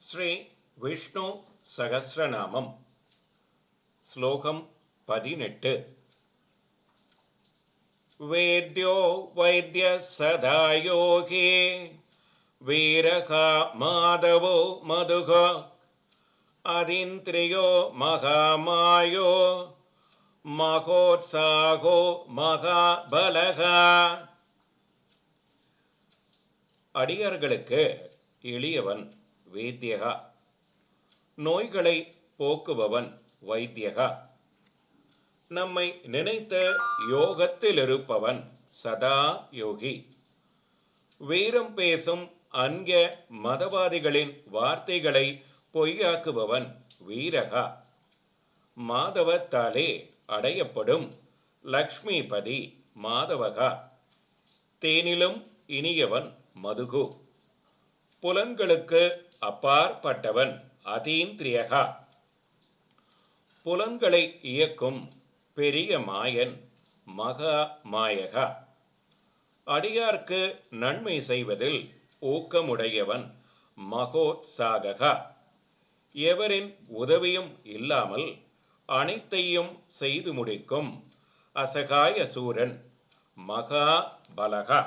श्री विष्णु सहस्रनामम श्लोकम 18 वेद्यो वैद्य सदा योगी वीरका माधवो मधुग अरिंद्रियो महामायो महोत्साहो महाबलगा அடியார்களுக்கு எளியவன் வேத்யகா, நோய்களை போக்குபவன் வைத்தியகா, நம்மை நினைத்த யோகத்தில் இருப்பவன் சதா யோகி, வீரம் பேசும் அன்ய மதவாதிகளின் வார்த்தைகளை பொய்யாக்குபவன் வீரகா, மாதவத்தாலே அடையப்படும் லக்ஷ்மிபதி மாதவகா, தேனிலும் இனியவன் மதுகு, புலன்களுக்கு அப்பாற்பட்டவன் அதீந்திரியகா, புலன்களை இயக்கும் பெரிய மாயன் மகா மாயகா, அடியார்க்கு நன்மை செய்வதில் ஊக்கமுடையவன் மகோத்சாகா, எவரின் உதவியும் இல்லாமல் அனைத்தையும் செய்து முடிக்கும் அசகாய சூரன் மகா பலகா.